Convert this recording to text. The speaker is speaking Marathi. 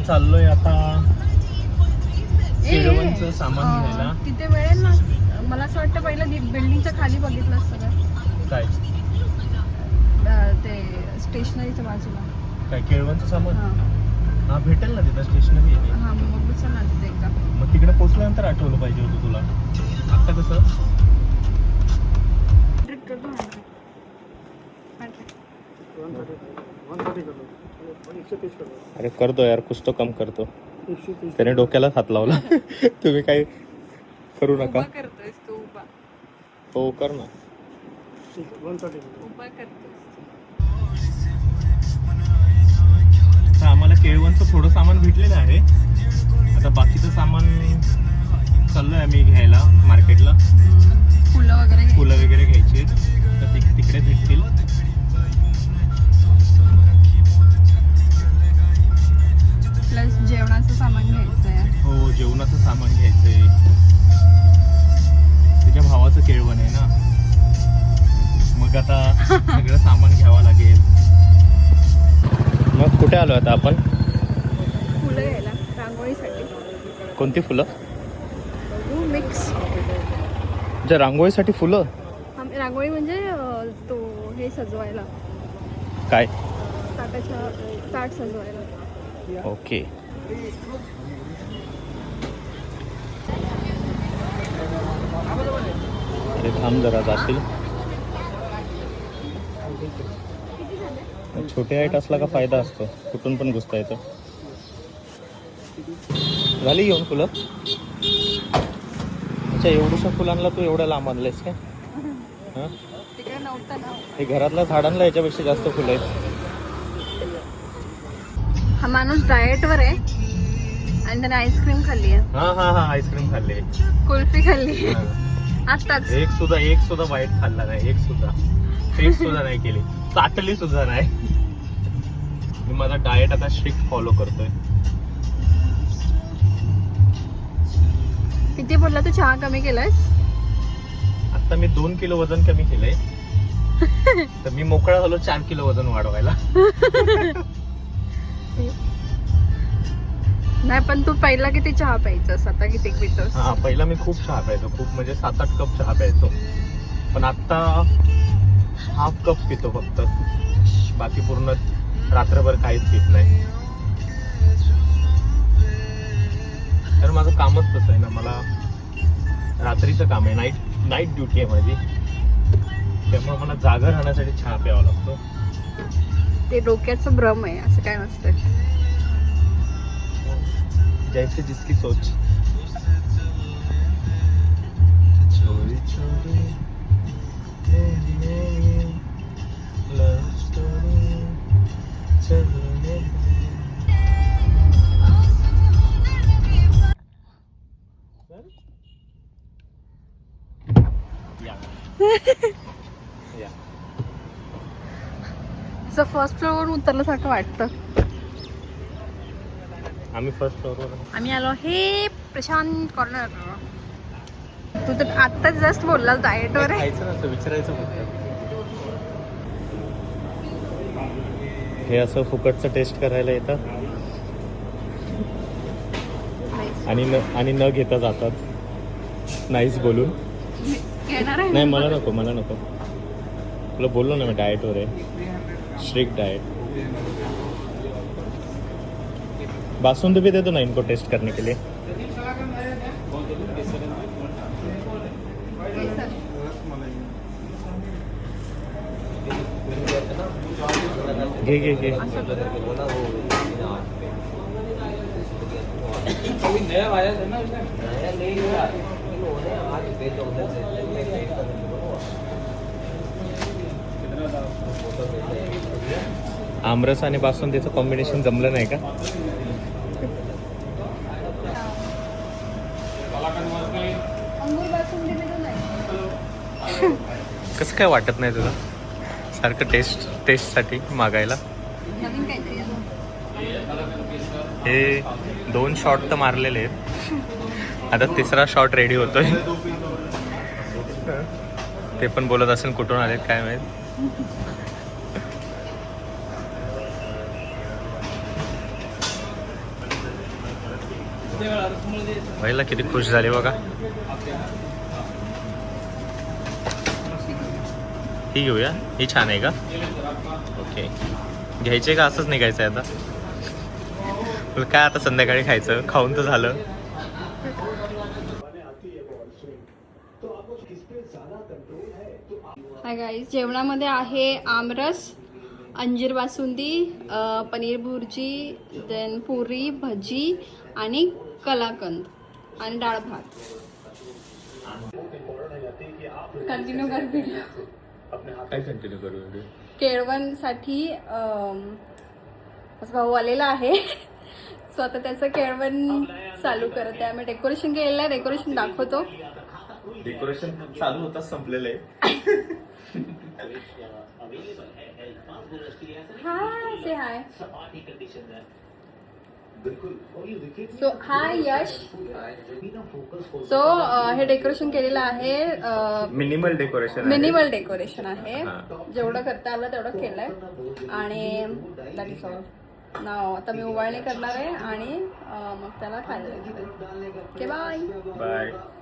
चाललोय आता केळवणचं सामान घ्यायला. तिथे मिळेल ना. मला असं वाटतं पहिलं बिल्डिंगच्या खाली बघितलं सगळं काय ते स्टेशनरीच्या बाजूला. काय केळवणचं सामान? हा भेटेल ना तिथं स्टेशनरी आहे. हा मग चल ना तिथे एकदा. मग तिकडे पोहोचल्यानंतर आठवलं पाहिजे होतं तुला. आता कसं अरे कर दो यार, कुछ तो कम करतो. त्याने डोक्याला हात लावला. तुम्ही काय करू नका. करतोयस तू उभा? हो कर ना. उभा करतोयस. आम्हाला केळवणचं थोडं सामान भेटलेलं आहे. आता बाकीचं सामान चाललोय आम्ही घ्यायला मार्केटला. फुलं वगैरे घ्यायची तर तिकडे भेटतील. प्लस जेवणाचं सामान घ्यायचंय. हो जेवणाचं सामान घ्यायचंय. त्याच्या भावाचं केळवण आहे ना, मग आता सगळं सामान घ्यावं लागेल. मग कुठे आलो आता आपण? फुलं घ्यायला रांगोळीसाठी. कोणती फुलं? मिक्स. जे रांगोळीसाठी फुलं? रांगोळी म्हणजे तो हे सजवायला. काय? ताट सजवायला. ओके. अरे थांब जरा जातील. छोटे हाईट असला का फायदा असतो, कुठून पण घुसता येतं. झाली घेऊन फुलं? अच्छा एवढूशा फुलांना तू एवढ्या लांब आणलंयस काय? हां हे घरातल्या झाडांना याच्यापेक्षा जास्त फुलं आहेत. हा माणूस डाएट वर आहे आणि त्याने आईस्क्रीम खाल्ली आहे. हा आईस्क्रीम खाल्ली, कुल्फी खाल्ली आताच. एक सुद्धा वाईट खाल्ला नाही. एक सुद्धा टेस्ट सुद्धा नाही केली, चाटली सुद्धा नाही. मी माझा डाएट आता स्ट्रिक्ट फॉलो करतोय. किती बोलला तू चहा कमी केलायस? आता मी 2 किलो वजन कमी केलंय. तर मी मोकळा झालो 4 किलो वजन वाढवायला. नाही पण तू पहिला किती चहा प्यायचंस, आता किती पितोस? हा पहिला मी खूप चहा प्यायचो, खूप म्हणजे 7-8 कप चहा प्यायचो. पण आता हाफ कप पितो फक्त. बाकी पूर्ण रात्रभर काहीच पित नाही. तर माझं कामच तसं आहे ना, मला रात्रीचं काम आहे. नाईट ड्युटी आहे माझी, त्यामुळे मला जागा राहण्यासाठी चहा प्यावा लागतो. ते डोक्याचं भ्रम आहे, असं काय नसतं. जैसे जिसकी सोच. चोरी चोरी लव स्टोरी चलने असं फर्स्ट फ्लोअर उतरल्यासारखं वाटतं. आम्ही फर्स्ट फ्लोअरवर आम्ही आलो हे प्रशांत कॉर्नर. तू तर आत्ताच जस्ट बोललास डाएटवर आहे. खायचं नसतं, विचारायचं फक्त. हे असं फुकटचं टेस्ट करायला येतात आणि न घेता जातात नाहीच बोलून. घेणार आहे? नाही मला नको. तुला बोललो ना मी डाएटवर आहे, स्ट्रिक्ट डाएट. बासुंदी भी दे दो ना इनको टेस्ट करने के लिए. घे. आमरस आणि बासुंदीचं कॉम्बिनेशन जमलं नाही का? कसं काय वाटत नाही तुला सारखं टेस्टसाठी मागायला? नवीन काहीतरी हे 2 शॉट तर मारलेले आहेत, आता 3रा शॉट रेडी होतोय. ते पण बोलत असेल कुठून आलेत काय माहित. पहिला किती खुश झाले बघा. ही घेऊया, ही छान आहे का? ओके, घ्यायचे का असंच निघायचं आहे आता? काय आता संध्याकाळी खायचं, खाऊन तर झालं. हाय गाईज, जेवणामध्ये आहे आमरस, अंजीर बासुंदी, पनीर भुर्जी, देन पुरी, भजी आणि कलाकंद आणि डाळ भात. कंटिन्यू कर व्हिडिओ. काय कंटिन्यू करू? केळवणसाठी भाऊ आलेला आहे. सो आता त्याचं केळवण चालू करत आहे. आम्ही डेकोरेशन केलेलं आहे, डेकोरेशन दाखवतो. डेकोरेशन चालू होता, संपलेलं आहे. हाय, से हाय. सो हाय यश. सो हे डेकोरेशन केलेलं आहे. मिनिमल डेकोरेशन आहे. जेवढं करता आलं तेवढं केलंय आणि दॅट इज ऑल. नाव आता मी उवाळणी करणार आहे आणि मग त्याला खायला. Okay, bye.